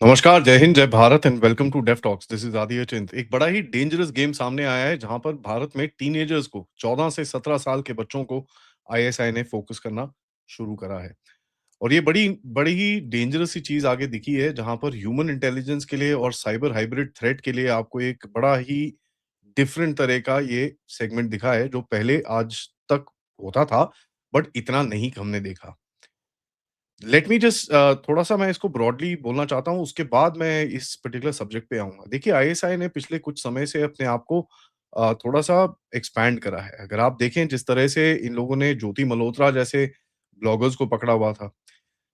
नमस्कार, जय हिंद, जय Bharat and welcome to Dev Talks. This is Aditya Chint. एक बड़ा ही डेंजरस गेम सामने आया है, जहाँ पर भारत में टीनेजर्स को 14 से 17 साल के बच्चों को आईएसआई ने फ़ोकस करना शुरू करा है। और ये बड़ी बड़ी ही डेंजरस सी चीज़ आगे दिखी है, जहाँ पर ह्यूमन इंटेलिजेंस के लिए और साइबर हाइब्रिड थ्रेट के लिए आपको एक बड़ा ही डिफरेंट तरह का ये सेगमेंट दिखा है, जो पहले आज तक होता था, बट इतना नहीं हमने देखा। लेट मी जस्ट थोड़ा-सा मैं इसको ब्रॉडली बोलना चाहता हूँ, उसके बाद मैं इस पर्टिकुलर सब्जेक्ट पे आऊँगा। देखिए, आईएसआई ने पिछले कुछ समय से अपने आप को थोड़ा-सा एक्सपैंड करा है। अगर आप देखें जिस तरह से इन लोगों ने ज्योति मल्होत्रा जैसे ब्लॉगर्स को पकड़ा हुआ था।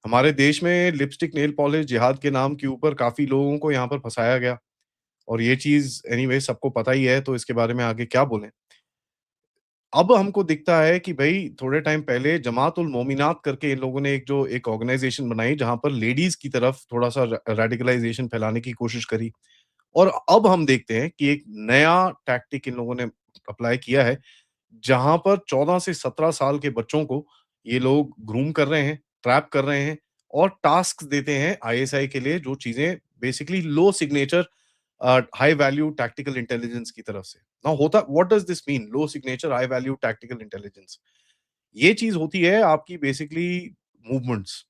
हमारे देश में लिपस्टिक, नेल पॉलिश, जिहाद के नाम के ऊपर काफ़ी लोगों को यहाँ पर फँसाया गया और ये चीज़ एनीवे सबको पता ही है, तो इसके बारे में आगे क्या बोलें। अब हमको दिखता है कि भई थोड़े टाइम पहले जमात उल मोमिनात करके इन लोगों ने एक ऑर्गनाइज़ेशन बनाई जहाँ पर लेडीज़ की तरफ थोड़ा-सा रेडिकलाइज़ेशन फैलाने की कोशिश करी। और अब हम देखते हैं कि एक नया टैक्टिक इन लोगों ने अप्लाई किया है, जहाँ पर 14 से 17 साल के बच्चों को ये लोग ग्रूम कर रहे हैं, ट्रैप कर रहे हैं और टास्क्स देते हैं आईएसआई के लिए जो चीज़ें बेसिकली लो signature high value tactical intelligence की तरफ से। नाउ होता what does this mean low signature high value tactical intelligence? ये चीज़ होती है आपकी बेसिकली मूवमेंट्स,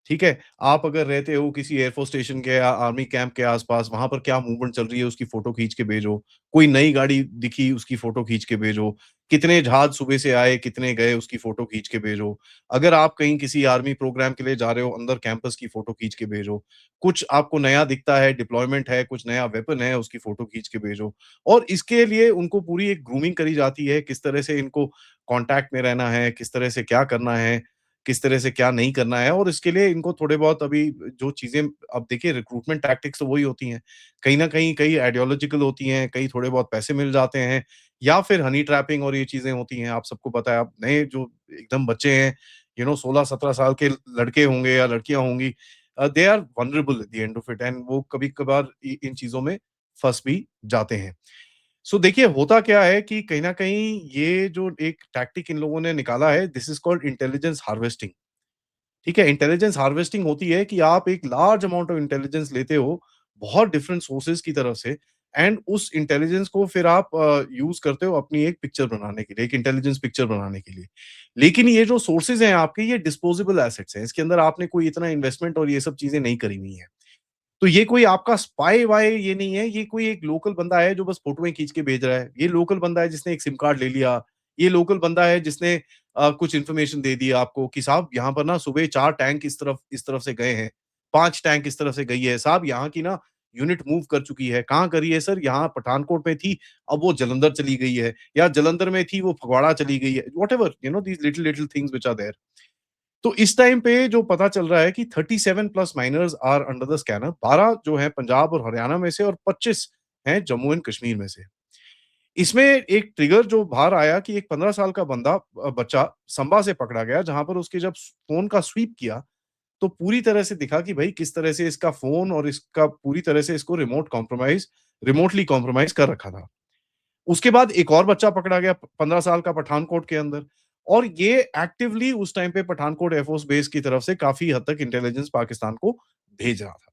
ठीक है? आप अगर रहते हो किसी एयरफोर्स स्टेशन के या आर्मी कैंप के आस-पास, वहाँ पर क्या मूवमेंट चल रही है उसकी फ़ोटो खींच के भेजो। कोई नई गाड़ी दिखी उसकी फ़ोटो खींच के भेजो। कितने जहाज़ सुबह से आए, कितने गए उसकी फ़ोटो खींच के भेजो। अगर आप कहीं किसी आर्मी प्रोग्राम के लिए जा रहे हो, अंदर कैंपस की फ़ोटो खींच के भेजो। कुछ आपको नया दिखता है, डिप्लॉयमेंट है, कुछ नया वेपन है, उसकी फ़ोटो खींच के भेजो। और इसके लिए उनको पूरी एक ग्रूमिंग करी जाती है, किस तरह से इनको कॉन्टैक्ट में रहना है, किस तरह से क्या करना है, किस तरह से क्या नहीं करना है और इसके लिए इनको थोड़े बहुत अभी जो चीज़ें अब देखिए रिक्रूटमेंट टैक्टिक्स तो वही होती हैं। कहीं न कहीं कई आइडियोलॉजिकल होती हैं, कई थोड़े बहुत पैसे मिल जाते हैं या फिर हनी ट्रैपिंग और ये चीज़ें होती हैं। आप सबको पता है, अब नए जो एकदम बच्चे हैं, 16-17 साल के लड़के होंगे या लड़कियाँ होंगी they are vulnerable at the end of it and वो कभी-कभार इन चीज़ों में फँस भी जाते हैं। सो देखिए होता क्या है कि कहीं न कहीं ये जो एक टैक्टिक इन लोगों ने निकाला है this is called intelligence harvesting. ठीक है? इंटेलिजेंस हार्वेस्टिंग होती है कि आप एक लार्ज अमाउंट ऑफ इंटेलिजेंस लेते हो, बहुत डिफरेंट सोर्सेज़ की तरफ से एंड उस इंटेलिजेंस को फिर आप यूज़ करते हो अपनी एक पिक्चर बनाने के लिए, एक इंटेलिजेंस पिक्चर बनाने के लिए। लेकिन ये जो सोर्सेज़ हैं आपके ये डिस्पोजेबल एसेट्स हैं। इसके अंदर आपने कोई इतना इन्वेस्टमेंट और ये सब चीज़ें नहीं करी हुई हैं। तो ये कोई आपका स्पाई-वाई ये नहीं है, ये कोई एक लोकल बंदा है जो बस फ़ोटोएँ खींच के भेज रहा है। ये लोकल बंदा है जिसने एक सिम कार्ड ले लिया। ये लोकल बंदा है जिसने कुछ इन्फॉर्मेशन दे दी आपको कि साहब यहाँ पर ना सुबह 4 टैंक इस तरफ से गए हैं, 5 टैंक इस तरफ से गई है। साहब यहाँ की ना यूनिट मूव कर चुकी है। कहाँ करी है सर? यहाँ पठानकोट में थी, अब वो जालंधर चली गई है या जालंधर में थी वो फगवाड़ा चली गई है। Whatever these little little things which are there. तो इस टाइम पे जो पता चल रहा है कि 37 plus minors are under the scanner. 12 जो है पंजाब और हरियाणा में से और 25 हैं जम्मू एंड कश्मीर में से। इसमें एक ट्रिगर जो बाहर आया कि एक 15 साल का बच्चा संबा से पकड़ा गया, जहाँ पर उसके जब फ़ोन का स्वीप किया, तो पूरी तरह से दिखा कि भई किस तरह से इसका फ़ोन और इसका पूरी तरह से इसको रिमोटली कॉम्प्रोमाइज़ कर रखा था। उसके बाद एक और बच्चा पकड़ा गया 15 साल का पठानकोट के अंदर और ये एक्टिवली उस टाइम पे पठानकोट एयरफोर्स बेस की तरफ से काफ़ी हद तक इंटेलिजेंस पाकिस्तान को भेज रहा था।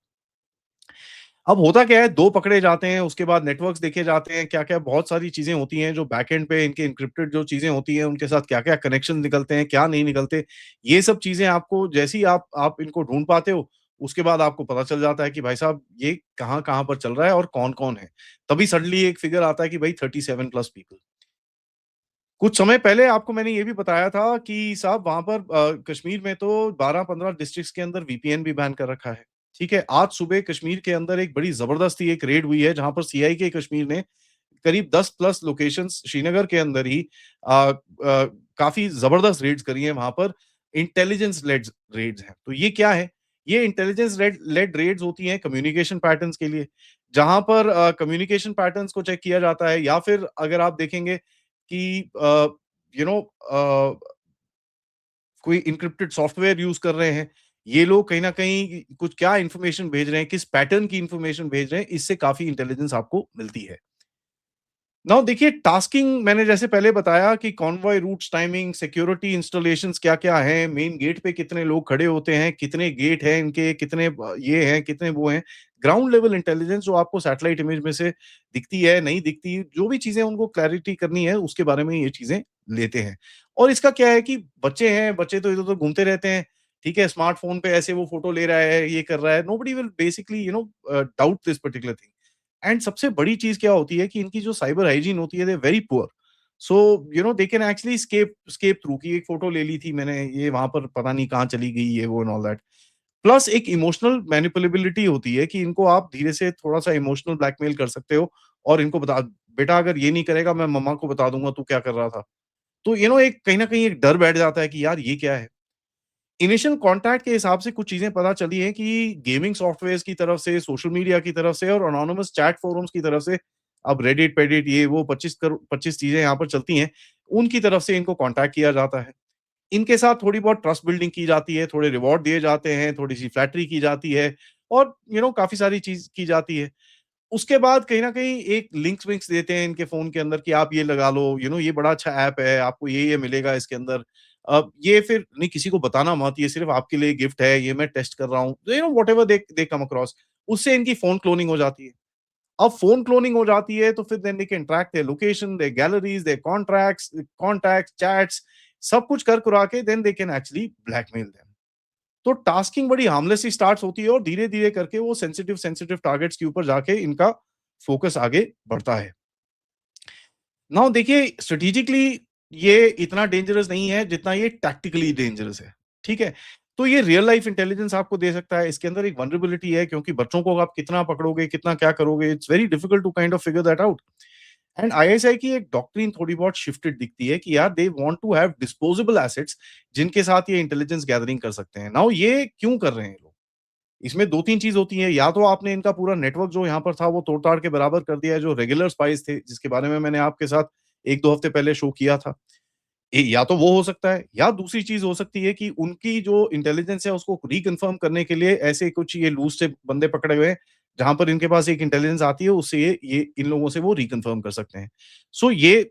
अब होता क्या है 2 पकड़े जाते हैं, उसके बाद नेटवर्क्स देखे जाते हैं, क्या-क्या बहुत सारी चीज़ें होती हैं जो बैक एंड पे इनके एन्क्रिप्टेड जो चीज़ें होती हैं, उनके साथ क्या-क्या कनेक्शन निकलते हैं, क्या नहीं निकलते। ये सब चीज़ें आपको जैसे ही आप इनको ढूँढ पाते हो, उसके बाद आपको पता चल जाता है कि भाई साहब ये कहाँ-कहाँ पर चल रहा है और कौन-कौन है। तभी सडनली एक फिगर आता है कि भाई 37 प्लस पीपल। कुछ समय पहले आपको मैंने ये भी बताया था कि साहब वहाँ पर कश्मीर में तो 12-15 डिस्ट्रिक्ट्स के अंदर वीपीएन भी बैन कर रखा है। ठीक है? आज सुबह कश्मीर के अंदर एक बड़ी ज़बरदस्ती एक रेड हुई है जहाँ पर सीआईके कश्मीर ने करीब 10 प्लस लोकेशंस श्रीनगर के अंदर ही काफ़ी ज़बरदस्त रेड्स करी हैं वहाँ पर इंटेलिजेंस लेड्स रेड्स हैं। तो ये क्या है? ये इंटेलिजेंस लेड लेड रेड्स होती हैं कम्युनिकेशन पैटर्न्स के लिए, जहाँ पर कम्युनिकेशन पैटर्न्स को चेक किया जाता है या फिर अगर आप देखेंगे कि यू नो कोई एन्क्रिप्टेड सॉफ्टवेयर यूज़ कर रहे हैं। ये लोग कहीं न कहीं कुछ क्या इन्फॉर्मेशन भेज रहे हैं, किस पैटर्न की इन्फॉर्मेशन भेज रहे हैं, इससे काफ़ी इंटेलिजेंस आपको मिलती है। नाउ देखिए टास्किंग मैंने जैसे पहले बताया कि convoy routes timing, security installations क्या-क्या हैं, मेन गेट पे कितने लोग खड़े होते हैं, कितने गेट हैं इनके, कितने ये हैं, कितने वो हैं। ग्राउंड लेवल इंटेलिजेंस जो आपको सैटेलाइट इमेज में से दिखती है, नहीं दिखती, जो भी चीज़ें उनको क्लैरिटी करनी है उसके बारे में ये चीज़ें लेते हैं। और इसका क्या है कि बच्चे हैं, बच्चे तो इधर-उधर घूमते रहते हैं, ठीक है? स्मार्टफ़ोन पे ऐसे वो फ़ोटो ले रहा है, ये कर रहा है, nobody will basically doubt this particular thing. And सबसे बड़ी चीज़ क्या होती है कि इनकी जो साइबर हाइजीन होती है they very poor. So they can actually escape through कि एक फ़ोटो ले ली थी मैंने, ये वहाँ पर पता नहीं कहाँ चली गई, ये वो एंड ऑल दैट। प्लस एक इमोशनल मैनिपुलेबिलिटी होती है कि इनको आप धीरे से थोड़ा-सा इमोशनल ब्लैकमेल कर सकते हो और इनको बता बेटा अगर ये नहीं करेगा मैं मम्मा को बता दूँगा तू क्या कर रहा था। तो एक कहीं न कहीं एक डर बैठ जाता है कि यार ये क्या है? इनिशियल कॉन्टैक्ट के हिसाब से कुछ चीज़ें पता चली हैं कि गेमिंग सॉफ्टवेयर्स की तरफ से, सोशल मीडिया की तरफ से और एनोनिमस चैट फोरम्स की तरफ से, अब रेडिट-पेडिट ये वो 25 चीज़ें यहाँ पर चलती हैं, उनकी तरफ से इनको कॉन्टैक्ट किया जाता है। इनके साथ थोड़ी बहुत ट्रस्ट बिल्डिंग की जाती है, थोड़े रिवॉर्ड दिए जाते हैं, थोड़ी-सी फ्लैटरी की जाती है और काफ़ी सारी चीज़ की जाती है। उसके बाद कहीं न कहीं एक लिंक्स-विंक्स देते हैं इनके फ़ोन के अंदर कि आप ये लगा लो, ये बड़ा अच्छा ऐप है, आपको ये मिलेगा इसके अंदर। ये फिर नहीं किसी को बताना मत, ये सिर्फ़ आपके लिए गिफ्ट है, ये मैं टेस्ट कर रहा हूँ। Whatever they they come across, उससे इनकी फ़ोन क्लोनिंग हो जाती है। अब फ़ोन क्लोनिंग हो जाती है तो फिर then they can track their location, their galleries, their contacts, chats, सब कुछ कर कुरा के then they can actually blackmail them. तो टास्किंग बड़ी हार्मलेस सी स्टार्ट्स होती है और धीरे-धीरे करके वो सेंसिटिव सेंसिटिव टारगेट्स के ऊपर जाके इनका फोकस आगे बढ़ता है। नाउ देखिए स्ट्रैटेजिकली ये इतना डेंजरस नहीं है जितना ये टैक्टिकली डेंजरस है, ठीक है? तो ये रियल लाइफ इंटेलिजेंस आपको दे सकता है, इसके अंदर एक वल्नरेबिलिटी है क्योंकि बच्चों को आप कितना पकड़ोगे, कितना क्या करोगे, it's very difficult to kind of figure that out. And ISI की एक डॉक्ट्रिन थोड़ी बहुत शिफ्टेड दिखती है कि यार they want to have disposable assets जिनके साथ ये इंटेलिजेंस गैदरिंग कर सकते हैं। नाउ ये क्यों कर रहे हैं लोग? इसमें 2-3 चीज़ होती हैं, या तो आपने इनका पूरा नेटवर्क जो यहाँ पर था वो तोड़-ताड़ के बराबर कर दिया है, जो रेगुलर स्पाइस थे, जिसके बारे में मैंने आपके साथ 1-2 हफ्ते पहले शो किया था। या तो वो हो सकता है या दूसरी चीज़ हो सकती है कि उनकी जो इंटेलिजेंस है उसको रिकन्फर्म करने के लिए ऐसे कुछ ये लूज़ से बंदे पकड़े हुए हैं, जहाँ पर इनके पास एक इंटेलिजेंस आती है, उससे ये इन लोगों से वो रिकन्फर्म कर सकते हैं। सो ये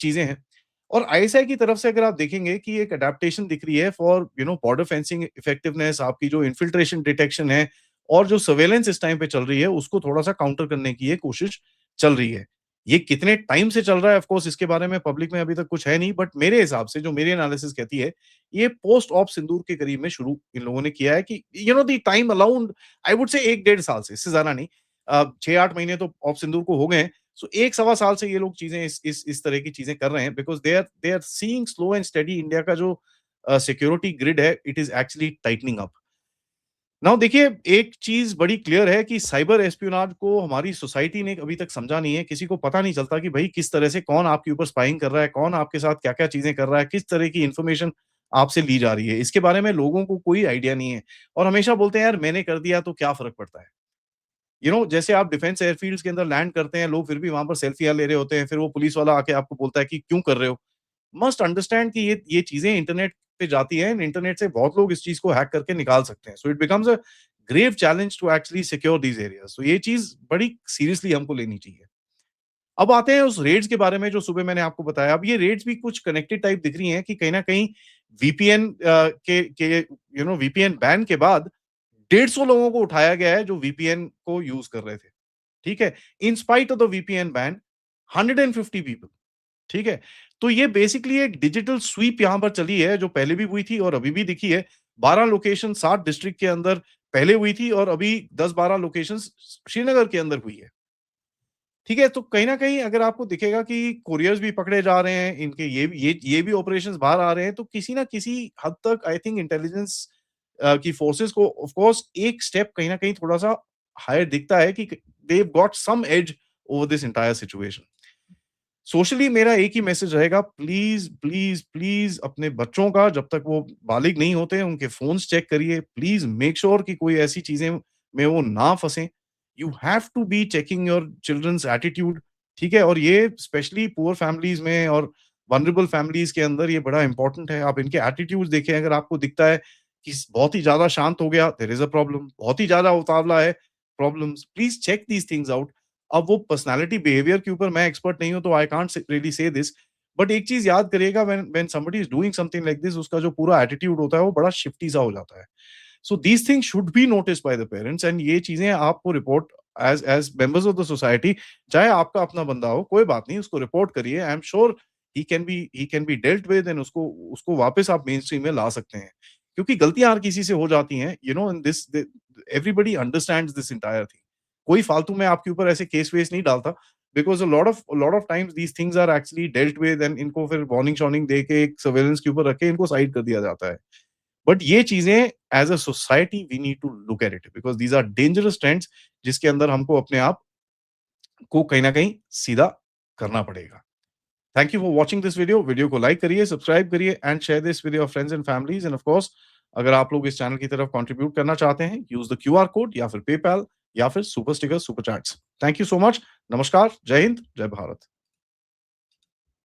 चीज़ें हैं। और आईएसआई की तरफ से अगर आप देखेंगे कि एक एडेप्टेशन दिख रही है फॉर बॉर्डर फेंसिंग इफेक्टिवनेस, आपकी जो इन्फिल्ट्रेशन डिटेक्शन है और जो सर्वेलेंस इस टाइम पे चल रही है, उसको थोड़ा-सा काउंटर करने की ये कोशिश चल रही है। ये कितने टाइम से चल रहा है ऑफ कोर्स इसके बारे में पब्लिक में अभी तक कुछ है नहीं, बट मेरे हिसाब से जो मेरी एनालिसिस कहती है, ये पोस्ट ऑप सिंदूर के करीब में शुरू इन लोगों ने किया है कि the time around I would say 1 डेढ़ साल से, इससे ज़्यादा नहीं। 6-8 महीने तो ऑप सिंदूर को हो गए हैं। सो 1 सवा साल से ये लोग चीज़ें इस तरह की चीज़ें कर रहे हैं because they are seeing slow and steady India का जो सिक्योरिटी ग्रिड है, it is actually tightening up. Now देखिए, एक चीज़ बड़ी क्लियर है कि साइबर एस्पियोनाज को हमारी सोसाइटी ने अभी तक समझा नहीं है, किसी को पता नहीं चलता कि भई किस तरह से कौन आपके ऊपर स्पाइंग कर रहा है, कौन आपके साथ क्या-क्या चीज़ें कर रहा है, किस तरह की इन्फॉर्मेशन आपसे ली जा रही है। इसके बारे में लोगों को कोई आइडिया नहीं है और हमेशा बोलते हैं यार मैंने कर दिया तो क्या फ़र्क पड़ता है? जैसे आप डिफेंस एयरफील्ड्स के अंदर लैंड करते हैं, लोग फिर भी वहाँ पर सेल्फियाँ ले रहे होते हैं, फिर वो पुलिस वाला आके आपको बोलता है कि क्यों कर रहे हो? मस्ट अंडरस्टैंड कि ये चीज़ें इंटरनेट पे जाती हैं, इंटरनेट से बहुत लोग इस चीज़ को हैक करके निकाल सकते हैं। So it becomes a grave challenge to actually secure these areas. तो ये चीज़ बड़ी सीरियसली हमको लेनी चाहिए। अब आते हैं उस रेड्स के बारे में जो सुबह मैंने आपको बताया। अब ये रेड्स भी कुछ कनेक्टेड टाइप दिख रही हैं कि कहीं न कहीं वीपीएन वीपीएन बैन के बाद 150 लोगों को उठाया गया है जो वीपीएन को यूज़ कर रहे थे। ठीक है? In spite of the VPN ban 150 people, ठीक है? तो ये बेसिकली एक डिजिटल स्वीप यहाँ पर चली है जो पहले भी हुई थी और अभी भी दिखी है। 12 लोकेशन 7 डिस्ट्रिक्ट के अंदर पहले हुई थी और अभी 10-12 लोकेशंस श्रीनगर के अंदर हुई है। ठीक है? तो कहीं न कहीं अगर आपको दिखेगा कि कोरियर्स भी पकड़े जा रहे हैं, इनके ये भी ऑपरेशंस बाहर आ रहे हैं, तो किसी न किसी हद तक आई थिंक इंटेलिजेंस की फोर्सेस को ऑफ कोर्स एक स्टेप कहीं न कहीं थोड़ा-सा हायर दिखता है कि they have got some edge over this entire situation. Socially मेरा एक ही मैसेज रहेगा, प्लीज़, प्लीज़, प्लीज़ अपने बच्चों का जब तक वो बालिग नहीं होते हैं, उनके फ़ोन्स चेक करिए। प्लीज़ मेक श्योर कि कोई ऐसी चीज़ें में वो ना फँसें। You have to be checking your children's attitude, ठीक है? और ये स्पेशली पुअर फैमिलीज़ में और वल्नरेबल फैमिलीज़ के अंदर ये बड़ा इम्पोर्टेंट है। आप इनके एटीट्यूड्स देखें, अगर आपको दिखता है कि बहुत ही ज़्यादा शांत हो गया, देयर इज़ अ प्रॉब्लम। बहुत ही ज़्यादा उतावला है, problems. Please check these things out. अब वो पर्सनैलिटी बिहेवियर के ऊपर मैं एक्सपर्ट नहीं हूँ, तो I can't really say this. But एक चीज़ याद करिएगा, when when somebody is doing something like this, उसका जो पूरा एटीट्यूड होता है वो बड़ा शिफ्टी सा हो जाता है। So these things should be noticed by the parents, and ये चीज़ें आपको report as as members of the society, चाहे आपका अपना बंदा हो, कोई बात नहीं, उसको रिपोर्ट करिए। I am sure he can be dealt with, and उसको उसको वापस आप मेन स्ट्रीम में ला सकते हैं। क्योंकि गलतियाँ हर किसी से हो जाती हैं, you know, in this the everybody understands this entire thing. कोई फालतू में आपके ऊपर ऐसे केस वेस नहीं डालता, because a lot of times these things are actually dealt with, and इनको फिर वार्निंग-शॉर्निंग दे के एक सर्वेलेंस के ऊपर रख के इनको साइड कर दिया जाता है। बट ये चीज़ें as a society we need to look at it, because these are dangerous trends, जिसके अंदर हमको अपने आप को कहीं न कहीं सीधा करना पड़ेगा। Thank you for watching this video. Video को लाइक करिए, सब्सक्राइब करिए and share this with your friends and families, end of course अगर आप लोग इस चैनल की तरफ कंट्रीब्यूट करना चाहते हैं, यूज़ द क्यूआर कोड या फिर पेपैल या फिर super stickers, super chats. Thank you so much. नमस्कार, जय हिंद, जय भारत।